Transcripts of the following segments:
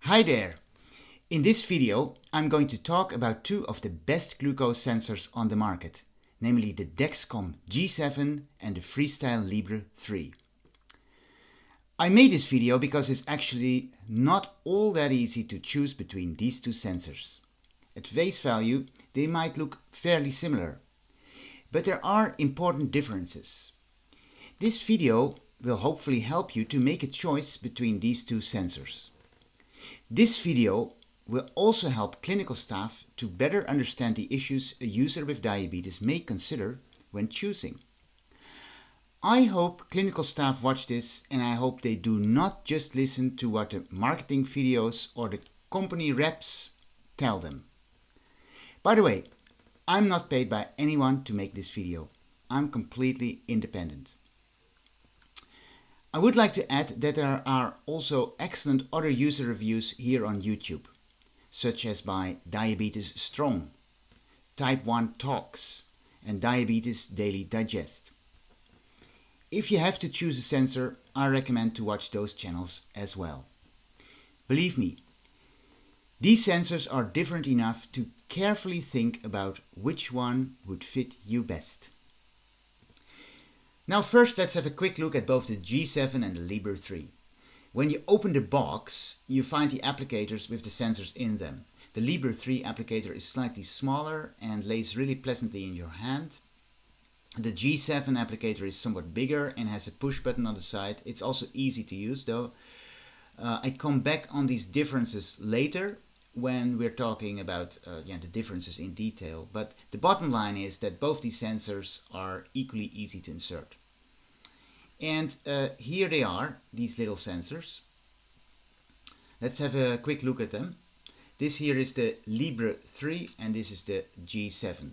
Hi there! In this video I'm going to talk about two of the best glucose sensors on the market, namely the Dexcom G7 and the FreeStyle Libre 3. I made this video because it's actually not all that easy to choose between these two sensors. At face value they might look fairly similar, but there are important differences. This video will hopefully help you to make a choice between these two sensors. This video will also help clinical staff to better understand the issues a user with diabetes may consider when choosing. I hope clinical staff watch this, and I hope they do not just listen to what the marketing videos or the company reps tell them. By the way, I'm not paid by anyone to make this video. I'm completely independent. I would like to add that there are also excellent other user reviews here on YouTube, such as by Diabetes Strong, Type 1 Talks, and Diabetes Daily Digest. If you have to choose a sensor, I recommend to watch those channels as well. Believe me, these sensors are different enough to carefully think about which one would fit you best. Now first let's have a quick look at both the G7 and the Libre 3. When you open the box, you find the applicators with the sensors in them. The Libre 3 applicator is slightly smaller and lays really pleasantly in your hand. The G7 applicator is somewhat bigger and has a push button on the side. It's also easy to use though. I come back on these differences later when we're talking about the differences in detail, but the bottom line is that both these sensors are equally easy to insert. And here they are, these little sensors. Let's have a quick look at them. This here is the Libre 3 and this is the G7.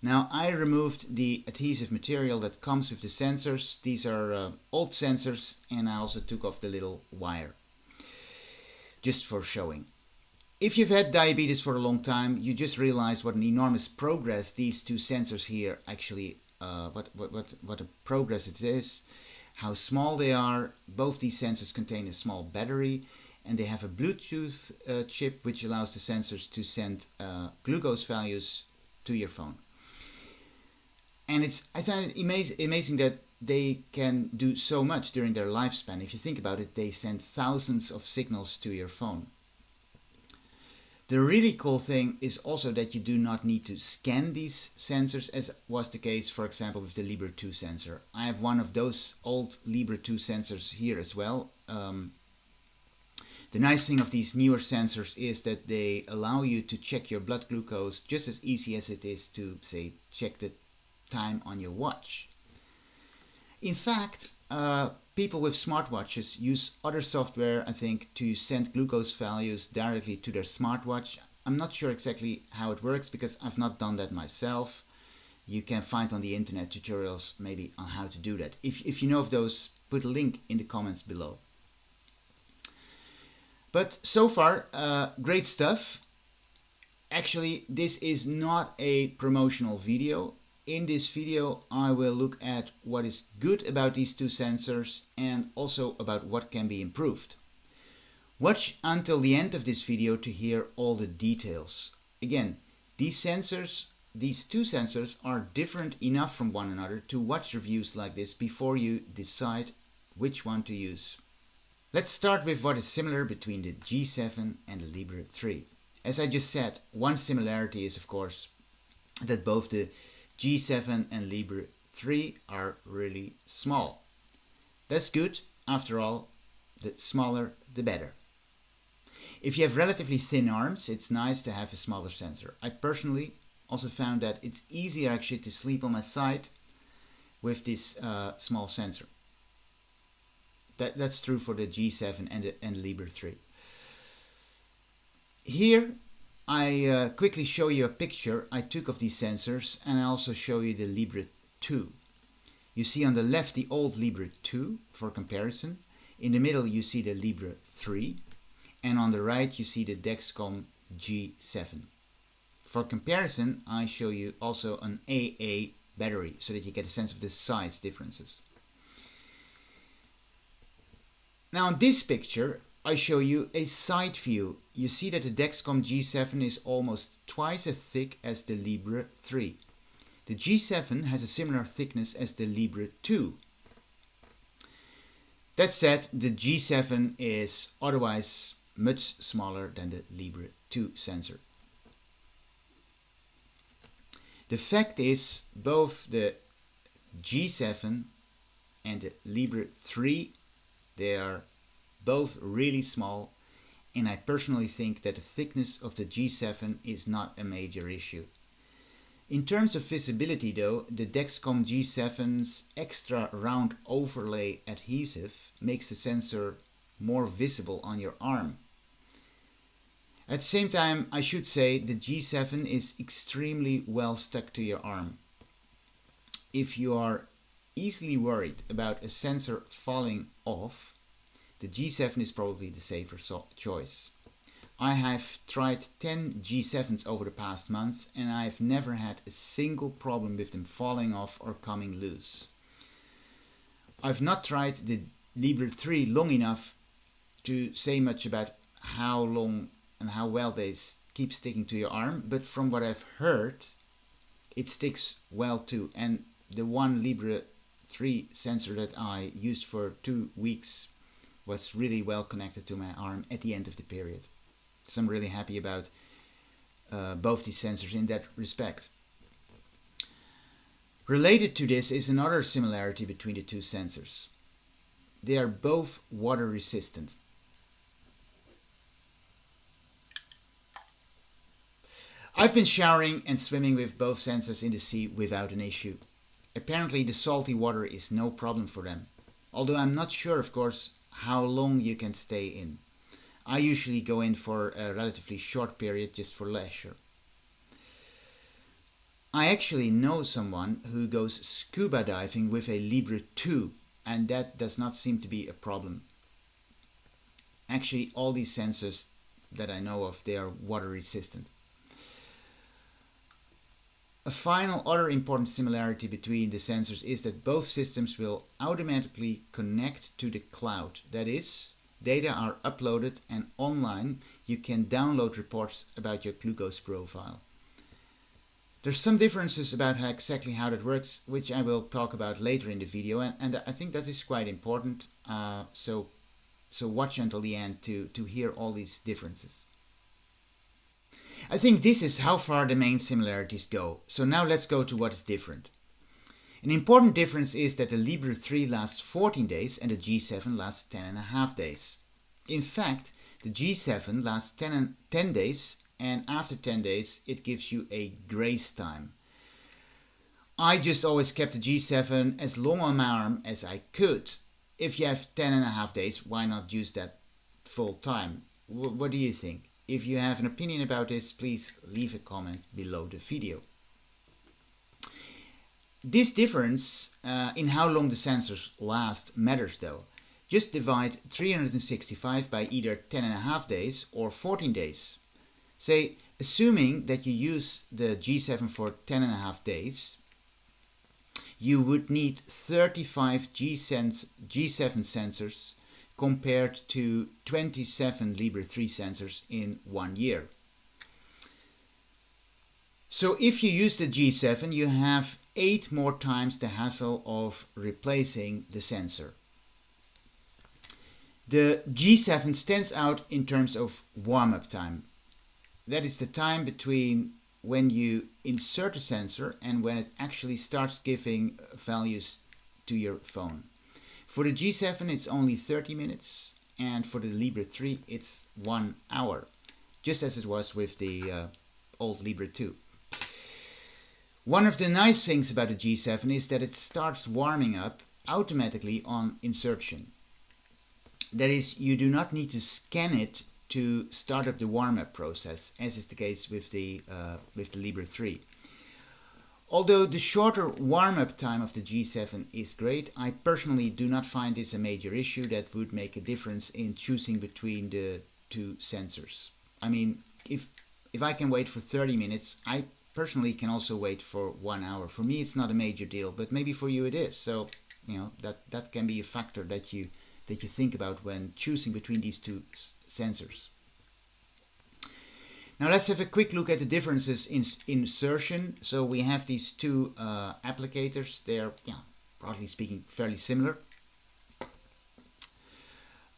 Now I removed the adhesive material that comes with the sensors. These are old sensors, and I also took off the little wire, just for showing. If you've had diabetes for a long time, you just realize what an enormous progress these two sensors here actually, what a progress it is, how small they are. Both these sensors contain a small battery, and they have a Bluetooth chip which allows the sensors to send glucose values to your phone. And I find it amazing that they can do so much during their lifespan. If you think about it, they send thousands of signals to your phone. The really cool thing is also that you do not need to scan these sensors, as was the case, for example, with the Libre 2 sensor. I have one of those old Libre 2 sensors here as well. The nice thing of these newer sensors is that they allow you to check your blood glucose just as easy as it is to, say, check the time on your watch. In fact, people with smartwatches use other software, I think, to send glucose values directly to their smartwatch. I'm not sure exactly how it works because I've not done that myself. You can find on the internet tutorials maybe on how to do that. If you know of those, put a link in the comments below. But so far, great stuff. Actually, this is not a promotional video. In this video I will look at what is good about these two sensors and also about what can be improved. Watch until the end of this video to hear all the details. Again, these two sensors are different enough from one another to watch reviews like this before you decide which one to use. Let's start with what is similar between the G7 and the Libre 3. As I just said, one similarity is of course that both the G7 and Libre 3 are really small. That's good. After all, the smaller the better. If you have relatively thin arms, it's nice to have a smaller sensor. I personally also found that it's easier actually to sleep on my side with this small sensor. That's true for the G7 and the Libre 3. Here I quickly show you a picture I took of these sensors, and I also show you the Libre 2. You see on the left the old Libre 2 for comparison. In the middle you see the Libre 3, and on the right you see the Dexcom G7. For comparison, I show you also an AA battery so that you get a sense of the size differences. Now in this picture I show you a side view. You see that the Dexcom G7 is almost twice as thick as the Libre 3. The G7 has a similar thickness as the Libre 2. That said, the G7 is otherwise much smaller than the Libre 2 sensor. The fact is, both the G7 and the Libre 3, they are both really small, and I personally think that the thickness of the G7 is not a major issue. In terms of visibility though, the Dexcom G7's extra round overlay adhesive makes the sensor more visible on your arm. At the same time, I should say the G7 is extremely well stuck to your arm. If you are easily worried about a sensor falling off, the G7 is probably the safer choice. I have tried 10 G7s over the past months and I've never had a single problem with them falling off or coming loose. I've not tried the Libre 3 long enough to say much about how long and how well they keep sticking to your arm, but from what I've heard, it sticks well too. And the one Libre 3 sensor that I used for 2 weeks was really well connected to my arm at the end of the period. So I'm really happy about both these sensors in that respect. Related to this is another similarity between the two sensors. They are both water resistant. I've been showering and swimming with both sensors in the sea without an issue. Apparently the salty water is no problem for them, although I'm not sure, of course, how long you can stay in. I usually go in for a relatively short period just for leisure. I actually know someone who goes scuba diving with a Libre 2, and that does not seem to be a problem. Actually, all these sensors that I know of, they are water resistant. A final other important similarity between the sensors is that both systems will automatically connect to the cloud. That is, data are uploaded and online you can download reports about your glucose profile. There's some differences about exactly how that works, which I will talk about later in the video, and I think that is quite important, so watch until the end to hear all these differences. I think this is how far the main similarities go, so now let's go to what is different. An important difference is that the Libre 3 lasts 14 days and the G7 lasts 10.5 days. In fact, the G7 lasts 10 days, and after 10 days it gives you a grace time. I just always kept the G7 as long on my arm as I could. If you have 10.5 days, why not use that full time? What do you think? If you have an opinion about this, please leave a comment below the video. This difference in how long the sensors last matters though. Just divide 365 by either 10.5 days or 14 days. Say, assuming that you use the G7 for 10.5 days, you would need 35 G7 sensors compared to 27 Libre 3 sensors in 1 year. So if you use the G7, you have 8 more times the hassle of replacing the sensor. The G7 stands out in terms of warm-up time. That is the time between when you insert a sensor and when it actually starts giving values to your phone. For the G7 it's only 30 minutes, and for the Libre 3 it's 1 hour, just as it was with the old Libre 2. One of the nice things about the G7 is that it starts warming up automatically on insertion. That is, you do not need to scan it to start up the warm-up process, as is the case with the Libre 3. Although the shorter warm-up time of the G7 is great, I personally do not find this a major issue that would make a difference in choosing between the two sensors. I mean, if I can wait for 30 minutes, I personally can also wait for 1 hour. For me it's not a major deal, but maybe for you it is. So, you know, that can be a factor that you that you think about when choosing between these two sensors. Now let's have a quick look at the differences in insertion. So we have these two applicators. They're, broadly speaking, fairly similar.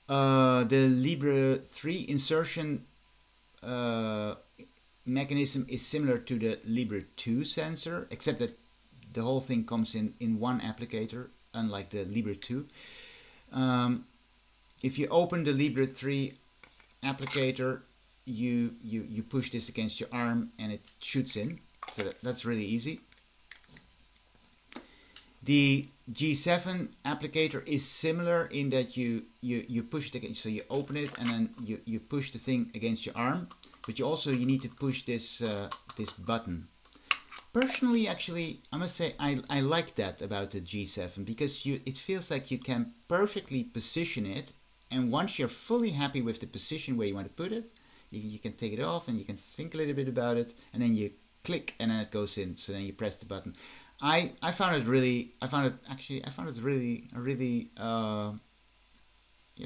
The Libre 3 insertion mechanism is similar to the Libre 2 sensor, except that the whole thing comes in one applicator, unlike the Libre 2. If you open the Libre 3 applicator, you push this against your arm and it shoots in. So that's really easy. The G7 applicator is similar in that you push it against, so you open it and then you push the thing against your arm, but you need to push this this button. Personally, actually, I must say I like that about the G7, because it feels like you can perfectly position it, and once you're fully happy with the position where you want to put it, you can take it off and you can think a little bit about it, and then you click and then it goes in. So then you press the button. I found it really, it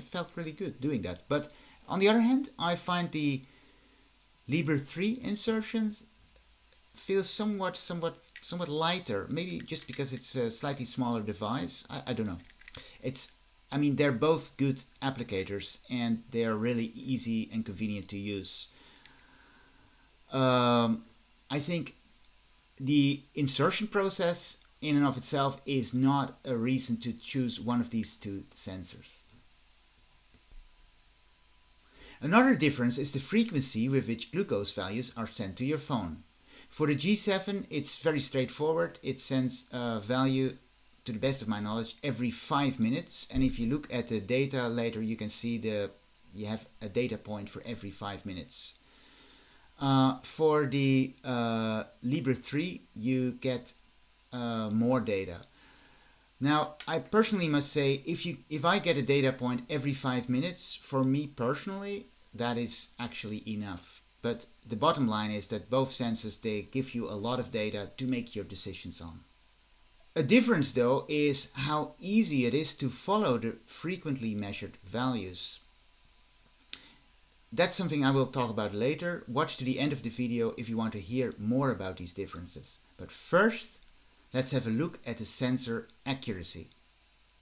felt really good doing that. But on the other hand, I find the Libre 3 insertions feel somewhat lighter. Maybe just because it's a slightly smaller device. I don't know. I mean, they're both good applicators and they are really easy and convenient to use. I think the insertion process in and of itself is not a reason to choose one of these two sensors. Another difference is the frequency with which glucose values are sent to your phone. For the G7, it's very straightforward. It sends a value, to the best of my knowledge, every 5 minutes. And if you look at the data later, you can see you have a data point for every 5 minutes. For the Libre 3, you get more data. Now, I personally must say, if I get a data point every 5 minutes, for me personally, that is actually enough. But the bottom line is that both sensors, they give you a lot of data to make your decisions on. A difference, though, is how easy it is to follow the frequently measured values. That's something I will talk about later. Watch to the end of the video if you want to hear more about these differences. But first, let's have a look at the sensor accuracy.